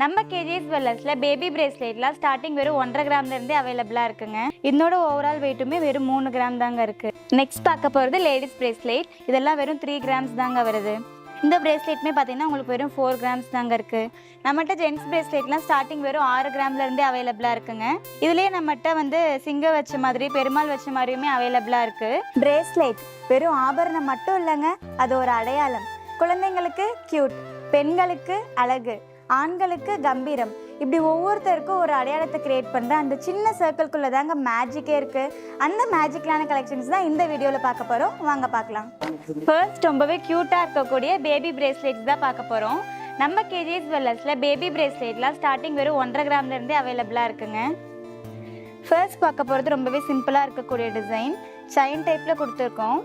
நம்ம KGs ஜுவல்லர்ஸ்ல baby பிரேஸ்லெட்லாம் starting வெறும் 1.5 கிராம்ல இருந்தே அவைலபிளாக இருக்குங்க. இதனோட ஓவரால் வெயிட்டுமே வெறும் 3 கிராம் தாங்க இருக்கு. நெக்ஸ்ட் பார்க்க போகிறது லேடிஸ் பிரேஸ்லெட். இதெல்லாம் வெறும் 3 கிராம்ஸ் தாங்க வருது. இந்த பிரேஸ்லெட்டுமே பார்த்தீங்கன்னா உங்களுக்கு வெறும் 4 கிராம்ஸ் தாங்க இருக்குது. நம்மகிட்ட ஜென்ட்ஸ் பிரேஸ்லெட்லாம் ஸ்டார்டிங் வெறும் 6 கிராம்லேருந்தே அவைலபிளாக இருக்குங்க. இதுலேயே நம்மகிட்ட சிங்கம் வச்ச மாதிரி பெருமாள் வச்ச மாதிரியுமே அவைலபிளாக இருக்குது. பிரேஸ்லெட் வெறும் ஆபரணம் மட்டும் இல்லைங்க, அது ஒரு அடையாளம். குழந்தைங்களுக்கு க்யூட், பெண்களுக்கு அழகு, ஆண்களுக்கு கம்பீரம், இப்படி ஒவ்வொருத்தருக்கும் ஒரு அடையாளத்தை கிரியேட் பண்ணுற அந்த சின்ன சர்க்கிள்குள்ளே தாங்க மேஜிக்கே இருக்குது. அந்த மேஜிக்கலான கலெக்ஷன்ஸ் தான் இந்த வீடியோவில் பார்க்க போகிறோம். வாங்க பார்க்கலாம். ஃபர்ஸ்ட் ரொம்பவே க்யூட்டாக இருக்கக்கூடிய பேபி பிரேஸ்லெட்ஸ் தான் பார்க்க போகிறோம். நம்ம கேஜிஎஸ் ஜுவல்லர்ஸில் பேபி பிரேஸ்லெட்லாம் ஸ்டார்டிங் வெறும் 1.5 கிராம்லேருந்தே அவைலபிளாக இருக்குங்க. ஃபர்ஸ்ட் பார்க்க போகிறது ரொம்பவே சிம்பிளாக இருக்கக்கூடிய டிசைன். செயின் டைப்பில் கொடுத்துருக்கோம்.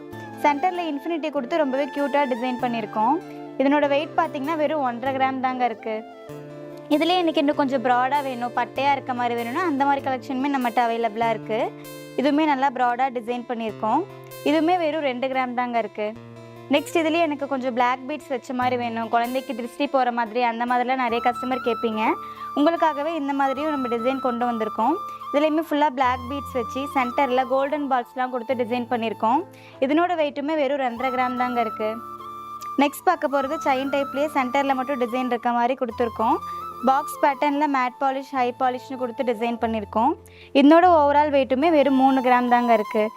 சென்டரில் இன்ஃபினிட்டி கொடுத்து ரொம்பவே க்யூட்டாக டிசைன் பண்ணியிருக்கோம். இதனோட வெயிட் பார்த்தீங்கன்னா வெறும் 1.5 கிராம் தாங்க இருக்குது. இதுலேயே எனக்கு இன்னும் கொஞ்சம் ப்ராடாக வேணும், பட்டையாக இருக்க மாதிரி வேணும்னா அந்த மாதிரி கலெக்ஷனுமே நம்மகிட்ட அவைலபிளாக இருக்குது. இதுவுமே நல்லா ப்ராடாக டிசைன் பண்ணியிருக்கோம். இதுவுமே வெறும் 2 கிராம் தாங்க இருக்குது. நெக்ஸ்ட் இதுலேயே எனக்கு கொஞ்சம் பிளாக் பீட்ஸ் வச்ச மாதிரி வேணும், குழந்தைக்கு திருஷ்டி போகிற மாதிரி, அந்த மாதிரிலாம் நிறைய கஸ்டமர் கேட்பீங்க. உங்களுக்காகவே இந்த மாதிரியும் நம்ம டிசைன் கொண்டு வந்திருக்கோம். இதுலேயுமே ஃபுல்லாக பிளாக் பீட்ஸ் வச்சு சென்டரில் கோல்டன் பால்ஸ்லாம் கொடுத்து டிசைன் பண்ணியிருக்கோம். இதனோட வெயிட்டுமே வெறும் 2.5 கிராம் தாங்க இருக்குது. நெக்ஸ்ட் பார்க்க போகிறது செயின் டைப்லேயே சென்டரில் மட்டும் டிசைன் இருக்க மாதிரி கொடுத்துருக்கோம். பாக்ஸ் பேட்டர்னில் மேட் பாலிஷ், ஹை பாலிஷ்னு கொடுத்து டிசைன் பண்ணியிருக்கோம். இதனோட ஓவரால் வெயிட்டுமே வெறும் 3 கிராம் தாங்க இருக்குது.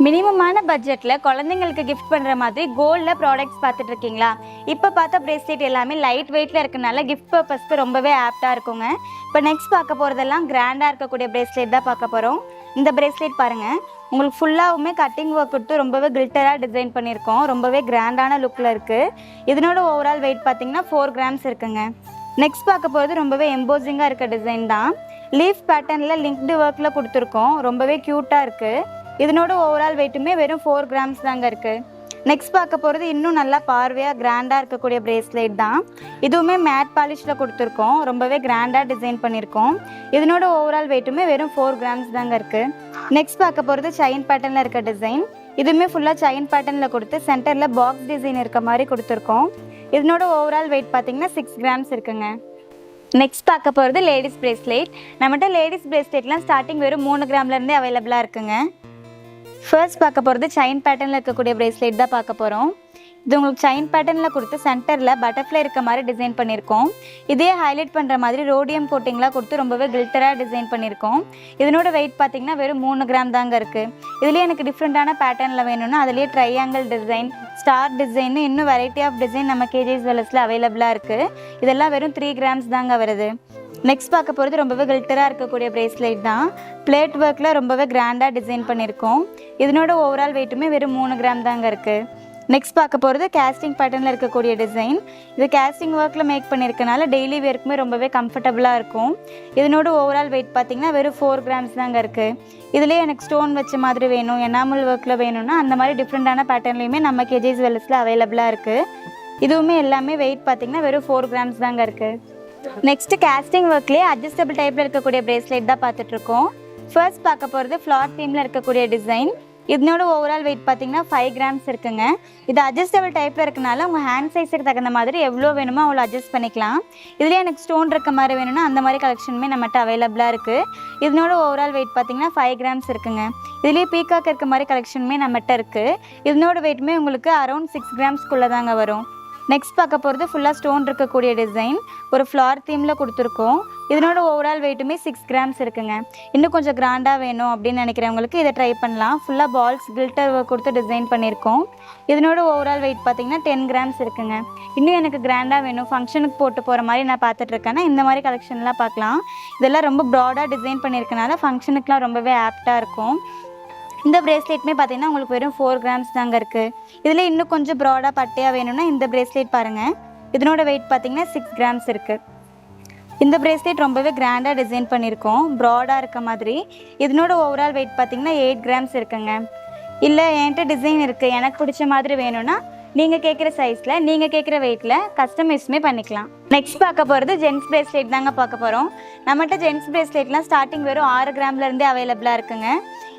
மினிமமான பட்ஜெட்டில் குழந்தைங்களுக்கு கிஃப்ட் பண்ணுற மாதிரி கோல்டில் ப்ராடக்ட்ஸ் பார்த்துட்டு இருக்கீங்களா? இப்போ பார்த்த பிரேஸ்லெட் எல்லாமே லைட் வெயிட்டில் இருக்கனால கிஃப்ட் பர்பஸ்க்கு ரொம்பவே ஆப்டாக இருக்குங்க. இப்போ நெக்ஸ்ட் பார்க்க போகிறதெல்லாம் கிராண்டாக இருக்கக்கூடிய பிரேஸ்லெட் தான் பார்க்க போகிறோம். இந்த பிரேஸ்லெட் பாருங்கள், உங்களுக்கு ஃபுல்லாகவுமே கட்டிங் ஒர்க் கொடுத்து ரொம்பவே கில்ட்டராக டிசைன் பண்ணியிருக்கோம். ரொம்பவே கிராண்டான லுக்கில் இருக்குது. இதனோட ஓவரால் வெயிட் பார்த்திங்கன்னா 4 கிராம்ஸ் இருக்குங்க. நெக்ஸ்ட் பார்க்க போகிறது ரொம்பவே எம்போசிங்காக இருக்க டிசைன் தான். லீஃப் பேட்டர்னில் லிங்க்டு ஒர்க்கில் கொடுத்துருக்கோம். ரொம்பவே க்யூட்டாக இருக்குது. இதனோட ஓவரால் வெயிட்டுமே வெறும் 4 கிராம்ஸ் தாங்க இருக்குது. நெக்ஸ்ட் பார்க்க போகிறது இன்னும் நல்லா பார்வையாக கிராண்டாக இருக்கக்கூடிய பிரேஸ்லெட் தான். இதுவுமே மேட் பாலிஷில் கொடுத்துருக்கோம். ரொம்பவே கிராண்டாக டிசைன் பண்ணியிருக்கோம். இதனோட ஓவரால் வெயிட்டுமே வெறும் 4 கிராம்ஸ் தாங்க இருக்குது. நெக்ஸ்ட் பார்க்க போகிறது செயின் பேட்டர்னில் இருக்க டிசைன். இதுவுமே ஃபுல்லாக செயின் பேட்டர்னில் கொடுத்து சென்டரில் பாக்ஸ் டிசைன் இருக்க மாதிரி கொடுத்துருக்கோம். இதனோட ஓவரால் வெயிட் பார்த்திங்கன்னா 6 கிராம்ஸ் இருக்குங்க. நெக்ஸ்ட் பார்க்க போகிறது லேடிஸ் பிரேஸ்லெட். நம்மகிட்ட லேடிஸ் பிரேஸ்லெட்லாம் ஸ்டார்டிங் வெறும் 3 கிராம்லேருந்தே அவைலபிளாக இருக்குங்க. ஃபர்ஸ்ட் பார்க்க போகிறது செயின் பேட்டர்னில் இருக்கக்கூடிய பிரேஸ்லெட் தான் பார்க்க போகிறோம். இது உங்களுக்கு செயின் பேட்டர்னில் கொடுத்து சென்டரில் பட்டர்ஃப்ளை இருக்க மாதிரி டிசைன் பண்ணியிருக்கோம். இதே ஹைலைட் பண்ணுற மாதிரி ரோடியம் கோட்டிங்லாம் கொடுத்து ரொம்பவே கில்ட்டராக டிசைன் பண்ணியிருக்கோம். இதனோட வெயிட் பார்த்திங்கன்னா வெறும் 3 கிராம் தாங்க இருக்குது. இதுலேயே எனக்கு டிஃப்ரெண்ட்டான பேட்டர்னில் வேணும்னா அதுலேயே ட்ரையாங்கிள் டிசைன், ஸ்டார் டிசைன், இன்னும் வெரைட்டி ஆஃப் டிசைன் நம்ம கேஜிஎஸ் ஜுவல்லர்ஸில் அவைலபிளாக இருக்குது. இதெல்லாம் வெறும் 3 கிராம்ஸ் தாங்க வருது. நெக்ஸ்ட் பார்க்க போகிறது ரொம்பவே கில்ட்டராக இருக்கக்கூடிய பிரேஸ்லெட் தான். பிளேட் ஒர்க்கில் ரொம்பவே கிராண்டாக டிசைன் பண்ணியிருக்கோம். இதனோட ஓவரால் வெயிட்டுமே வெறும் 3 கிராம் தாங்க இருக்குது. நெக்ஸ்ட் பார்க்க போகிறது கேஸ்டிங் பேட்டர்னில் இருக்கக்கூடிய டிசைன். இது கேஸ்டிங் ஒர்க்கில் மேக் பண்ணியிருக்கனால டெய்லி வேர்க்குமே ரொம்பவே கம்ஃபர்டபுளாக இருக்கும். இதனோட ஓவரால் வெயிட் பார்த்திங்கன்னா வெறும் 4 கிராம்ஸ் தாங்க இருக்குது. இதுலேயே எனக்கு ஸ்டோன் வச்ச மாதிரி வேணும், எனாமல் ஒர்க்கில் வேணும்னா அந்த மாதிரி டிஃப்ரெண்ட்டான பேட்டர்ன்லையுமே நம்ம கேஜிஎஸ் ஜுவல்லர்ஸில் அவைலபிளாக இருக்குது. இதுவுமே எல்லாமே வெயிட் பார்த்திங்கன்னா வெறும் 4 கிராம்ஸ் தாங்க இருக்குது. நெக்ஸ்ட்டு கேஸ்டிங் ஒர்க்லேயே அட்ஜஸ்டபிள் டைப்பில் இருக்கக்கூடிய பிரேஸ்லெட் தான் பார்த்துட்ருக்கோம். ஃபர்ஸ்ட் பார்க்க போகிறது ஃப்ளார் தீமில் இருக்கக்கூடிய டிசைன். இதனோட ஓவரால் வெயிட் பார்த்திங்கன்னா 5 கிராம்ஸ் இருக்குங்க. இது அட்ஜஸ்டபிள் டைப்பில் இருக்கனால உங்கள் ஹேண்ட் சைஸுக்கு தகுந்த மாதிரி எவ்வளோ வேணுமோ அவ்வளோ அட்ஜஸ்ட் பண்ணிக்கலாம். இதுலேயே எனக்கு ஸ்டோன் இருக்க மாதிரி வேணும்னா அந்த மாதிரி கலெக்ஷனுமே நம்மகிட்ட அவைலபிளாக இருக்குது. இதனோட ஓவரால் வெயிட் பார்த்திங்கன்னா 5 கிராம்ஸ் இருக்குங்க. இதுலேயே பீகாக் இருக்க மாதிரி கலெக்ஷனுமே நம்மகிட்ட இருக்குது. இதனோட வெயிட்டுமே உங்களுக்கு அரௌண்ட் 6 கிராம்ஸ்க்குள்ளே தாங்க வரும். நெக்ஸ்ட் பார்க்க போகிறது ஃபுல்லாக ஸ்டோன் இருக்கக்கூடிய டிசைன். ஒரு ஃப்ளார் தீமில் கொடுத்துருக்கோம். இதனோட ஓவரால் வெயிட்டுமே 6 கிராம்ஸ் இருக்குங்க. இன்னும் கொஞ்சம் கிராண்டாக வேணும் அப்படின்னு நினைக்கிறவங்களுக்கு இதை ட்ரை பண்ணலாம். ஃபுல்லாக பால்ஸ் கில்ட்டர் ஒர்க் கொடுத்து டிசைன் பண்ணியிருக்கோம். இதனோட ஓவரால் வெயிட் பார்த்திங்கன்னா 10 கிராம்ஸ் இருக்குங்க. இன்னும் எனக்கு கிராண்டாக வேணும், ஃபங்க்ஷனுக்கு போட்டு போகிற மாதிரி நான் பார்த்துட்ருக்கேன்னா இந்த மாதிரி கலெக்ஷன்லாம் பார்க்கலாம். இதெல்லாம் ரொம்ப ப்ராடாக டிசைன் பண்ணியிருக்கனால ஃபங்க்ஷனுக்குலாம் ரொம்பவே ஆப்டாக இருக்கும். இந்த பிரேஸ்லெட்டுமே பார்த்திங்கன்னா உங்களுக்கு வெறும் 4 கிராம்ஸ் தாங்க இருக்குது. இதில் இன்னும் கொஞ்சம் ப்ராடாக பட்டையாக வேணும்னா இந்த பிரேஸ்லெட் பாருங்கள். இதனோட வெயிட் பார்த்திங்கன்னா 6 கிராம்ஸ் இருக்குது. இந்த பிரேஸ்லெட் ரொம்பவே கிராண்டாக டிசைன் பண்ணியிருக்கோம், ப்ராடாக இருக்க மாதிரி. இதனோட ஓவரால் வெயிட் பார்த்திங்கன்னா 8 கிராம்ஸ் இருக்குங்க. இல்லை என்கிட்ட டிசைன் இருக்குது, எனக்கு பிடிச்ச மாதிரி வேணும்னா நீங்கள் கேட்குற சைஸில் நீங்கள் கேட்குற வெயிட்டில் கஸ்டமைஸுமே பண்ணிக்கலாம். நெக்ஸ்ட் பார்க்க போகிறது ஜென்ட்ஸ் பிரேஸ்லெட் தாங்க பார்க்க போகிறோம். நம்மகிட்ட ஜென்ட்ஸ் பிரேஸ்லெட்லாம் ஸ்டார்டிங் வெறும் 6 கிராம்லேருந்தே அவைலபிளாக இருக்குங்க.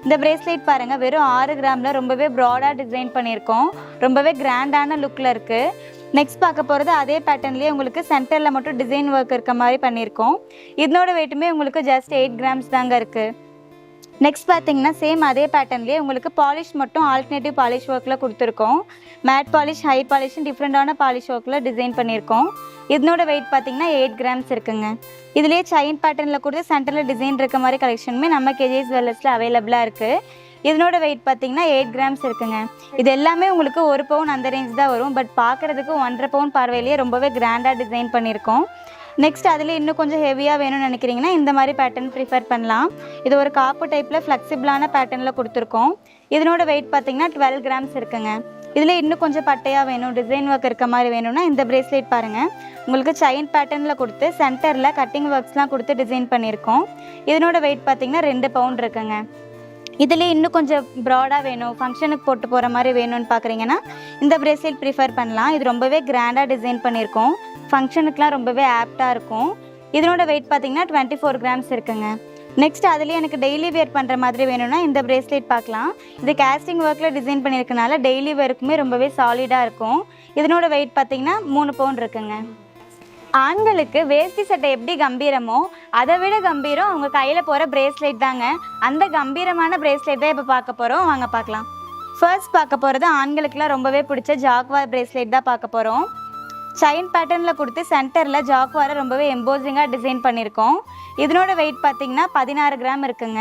இந்த பிரேஸ்லெட் பாருங்கள், வெறும் 6 கிராமில் ரொம்பவே ப்ராடாக டிசைன் பண்ணியிருக்கோம். ரொம்பவே கிராண்டான லுக்கில் இருக்குது. நெக்ஸ்ட் பார்க்க போகிறது அதே பேட்டர்ன்லேயே உங்களுக்கு சென்டரில் மட்டும் டிசைன் ஒர்க் இருக்க மாதிரி பண்ணியிருக்கோம். இதனோட வெயிட்டுமே உங்களுக்கு ஜஸ்ட் 8 கிராம்ஸ் தாங்க இருக்குது. நெக்ஸ்ட் பார்த்தீங்கன்னா சேம் அதே பேட்டர்ன்லேயே உங்களுக்கு பாலிஷ் மட்டும் ஆல்டர்னேட்டிவ் பாலிஷ் ஒர்க்கில் கொடுத்துருக்கோம். மேட் பாலிஷ், ஹை பாலிஷ், டிஃப்ரெண்டான பாலிஷ் ஒர்க்கில் டிசைன் பண்ணியிருக்கோம். இதனோட வெயிட் பார்த்தீங்கன்னா 8 கிராம்ஸ் இருக்குங்க. இதுலேயே செயின் பேட்டர்னில் கொடுத்து சென்டரில் டிசைன் இருக்க மாதிரி கலெக்ஷனுமே நம்ம கேஜேஎஸ் ஜுவல்லர்ஸில் அவைலபிளாக இருக்குது. இதனோட வெயிட் பார்த்தீங்கன்னா 8 கிராம்ஸ் இருக்குங்க. இது எல்லாமே உங்களுக்கு 1 பவுன் அந்த ரேஞ்ச் தான் வரும். பட் பார்க்குறதுக்கு 1.5 பவுன் பார்வையிலேயே ரொம்பவே கிராண்டாக டிசைன் பண்ணியிருக்கோம். நெக்ஸ்ட் அதில் இன்னும் கொஞ்சம் ஹெவியாக வேணும்னு நினைக்கிறீங்கன்னா இந்த மாதிரி பேட்டர்ன் ப்ரிஃபர் பண்ணலாம். இது ஒரு காப்பு டைப்பில் ஃப்ளெக்சிபிளான பேட்டர்னில் கொடுத்துருக்கோம். இதனோட வெயிட் பார்த்தீங்கன்னா 12 கிராம்ஸ் இருக்குங்க. இதில் இன்னும் கொஞ்சம் பட்டையாக வேணும், டிசைன் ஒர்க் இருக்க மாதிரி வேணும்னா இந்த பிரேஸ்லெட் பாருங்கள். உங்களுக்கு செயின் பேட்டர்னில் கொடுத்து சென்டரில் கட்டிங் ஒர்க்ஸ்லாம் கொடுத்து டிசைன் பண்ணியிருக்கோம். இதனோட வெயிட் பார்த்தீங்கன்னா 2 பவுண்ட் இருக்குங்க. இதில் இன்னும் கொஞ்சம் ப்ராடாக வேணும், ஃபங்க்ஷனுக்கு போட்டு போகிற மாதிரி வேணும்னு பார்க்குறீங்கன்னா இந்த பிரேஸ்லெட் ப்ரிஃபர் பண்ணலாம். இது ரொம்பவே கிராண்டாக டிசைன் பண்ணியிருக்கோம். ஃபங்க்ஷனுக்குலாம் ரொம்பவே ஆப்டாக இருக்கும். இதனோட வெயிட் பார்த்தீங்கன்னா 24 கிராம்ஸ் இருக்குங்க. நெக்ஸ்ட் அதுலேயே எனக்கு டெய்லி வேர் பண்ணுற மாதிரி வேணும்னா இந்த பிரேஸ்லெட் பார்க்கலாம். இது கேஸ்டிங் ஒர்க்கில் டிசைன் பண்ணியிருக்கனால டெய்லி வேருக்குமே ரொம்பவே சாலிடாக இருக்கும். இதனோட வெயிட் பார்த்தீங்கன்னா 3 பவுண்ட் இருக்குங்க. ஆண்களுக்கு வேஷ்டி சட்டை எப்படி கம்பீரமோ அதை விட கம்பீரம் அவங்க கையில் போகிற பிரேஸ்லெட் தாங்க. அந்த கம்பீரமான பிரேஸ்லெட் தான் இப்போ பார்க்க போகிறோம். வாங்க பார்க்கலாம். ஃபர்ஸ்ட் பார்க்க போகிறது ஆண்களுக்குலாம் ரொம்பவே பிடிச்ச ஜாக்வார் பிரேஸ்லெட் தான் பார்க்க போகிறோம். செயின் பேட்டர்னில் கொடுத்து சென்டரில் ஜாக்வாரை ரொம்பவே எம்போசிங்காக டிசைன் பண்ணியிருக்கோம். இதனோட வெயிட் பார்த்திங்கன்னா 16 கிராம் இருக்குங்க.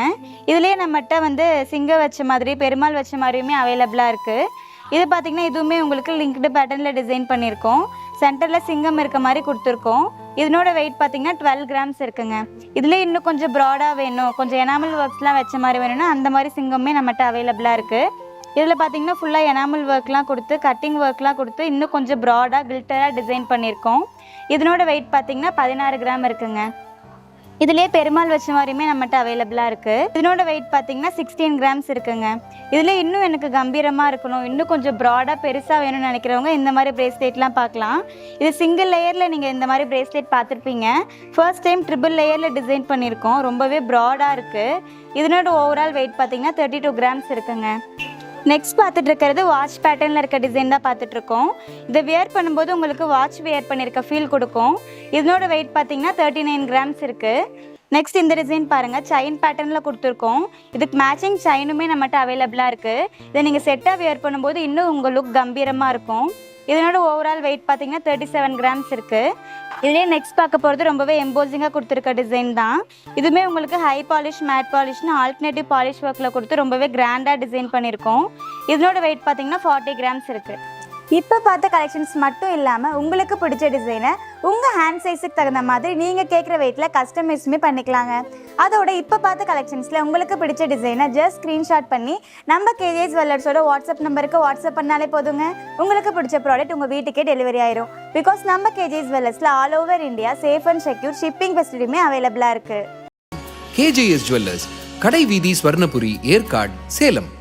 இதுலேயே நம்மகிட்ட சிங்கம் வச்ச மாதிரி, பெருமாள் வச்ச மாதிரியுமே அவைலபிளாக இருக்குது. இது பார்த்திங்கன்னா இதுவுமே உங்களுக்கு லிங்க்டு பேட்டர்னில் டிசைன் பண்ணியிருக்கோம். சென்டரில் சிங்கம் இருக்க மாதிரி கொடுத்துருக்கோம். இதனோட வெயிட் பார்த்திங்கன்னா 12 கிராம்ஸ் இருக்குங்க. இதில் இன்னும் கொஞ்சம் ப்ராடாக வேணும், கொஞ்சம் எனாமல் ஒர்க்ஸ்லாம் வச்ச மாதிரி வேணும்னா அந்த மாதிரி சிங்கமே நம்மகிட்ட அவைலபிளாக இருக்குது. இதில் பார்த்தீங்கன்னா ஃபுல்லாக எனாமல் ஒர்க்லாம் கொடுத்து கட்டிங் ஒர்க்லாம் கொடுத்து இன்னும் கொஞ்சம் ப்ராடாக கில்டராக டிசைன் பண்ணியிருக்கோம். இதனோட வெயிட் பார்த்திங்கன்னா 16 கிராம் இருக்குங்க. இதிலே பெருமாள் வச்ச மாதிரியுமே நம்மகிட்ட அவைலபிளாக இருக்குது. இதனோட வெயிட் பார்த்திங்கன்னா 16 கிராம்ஸ் இருக்குங்க. இதில் இன்னும் எனக்கு கம்பீரமாக இருக்கணும், இன்னும் கொஞ்சம் ப்ராடாக பெருசாக வேணும்னு நினைக்கிறவங்க இந்த மாதிரி பிரேஸ்லெட்லாம் பார்க்கலாம். இது சிங்கிள் லேயரில் நீங்கள் இந்த மாதிரி பிரேஸ்லெட் பார்த்துருப்பீங்க. ஃபர்ஸ்ட் டைம் ட்ரிபிள் லேயரில் டிசைன் பண்ணியிருக்கோம். ரொம்பவே ப்ராடாக இருக்குது. இதனோட ஓவரால் வெயிட் பார்த்திங்கன்னா 32 கிராம்ஸ் இருக்குங்க. நெக்ஸ்ட் பார்த்துட்டு இருக்கிறது வாட்ச் பேட்டர்னில் இருக்க டிசைன் தான் பார்த்துட்ருக்கோம். இதை வியர் பண்ணும்போது உங்களுக்கு வாட்ச் வியர் பண்ணியிருக்க ஃபீல் கொடுக்கும். இதனோட வெயிட் பார்த்தீங்கன்னா 39 கிராம்ஸ் இருக்குது. நெக்ஸ்ட் இந்த டிசைன் பாருங்கள், செயின் பேட்டர்னில் கொடுத்துருக்கோம். இதுக்கு மேட்சிங் செயினுமே நம்மகிட்ட அவைலபிளாக இருக்குது. இதை நீங்கள் செட்டாக வியர் பண்ணும்போது இன்னும் உங்கள் லுக் கம்பீரமாக இருக்கும். இதனோட ஓவரால் வெயிட் பார்த்தீங்கன்னா 37 கிராம்ஸ் இருக்குது. இதுலேயே நெக்ஸ்ட் பார்க்க போகிறது ரொம்பவே எம்போசிங்காக கொடுத்துருக்க டிசைன் தான். இதுவுமே உங்களுக்கு ஹை பாலிஷ், மேட் பாலிஷ்னு ஆல்டர்னேட்டிவ் பாலிஷ் ஒர்க்கில் கொடுத்து ரொம்பவே கிராண்டாக டிசைன் பண்ணியிருக்கோம். இதனோட வெயிட் பார்த்தீங்கன்னா 40 கிராம்ஸ் இருக்குது. இப்போ பார்த்த கலெக்ஷன்ஸ் மட்டும் இல்லாமல் உங்களுக்கு பிடிச்ச டிசைனை உங்கள் ஹேண்ட் சைஸுக்கு தகுந்த மாதிரி நீங்கள் கேட்குற வெயிட்டில் கஸ்டமைஸுமே பண்ணிக்கலாங்க. அதோட இப்போ பார்த்த கலெக்ஷன்ஸில் உங்களுக்கு பிடிச்ச டிசைனை ஜஸ்ட் ஸ்க்ரீன்ஷாட் பண்ணி நம்ம கேஜேஎஸ் ஜுவல்லர்ஸோட வாட்ஸ்அப் நம்பருக்கு வாட்ஸ்அப் பண்ணாலே போதுங்க. உங்களுக்கு பிடிச்ச ப்ராடக்ட் உங்கள் வீட்டுக்கே டெலிவரி ஆயிரும். பிகாஸ் நம்ம கேஜேஎஸ் ஜுவல்லர்ஸில் all over India safe and secure shipping ஃபெசிலிட்டியுமே அவைலபிளாக இருக்குது. கேஜேஎஸ் ஜுவல்லர்ஸ், கடை வீதி, ஸ்வர்ணபுரி, ஏற்காடு, சேலம்.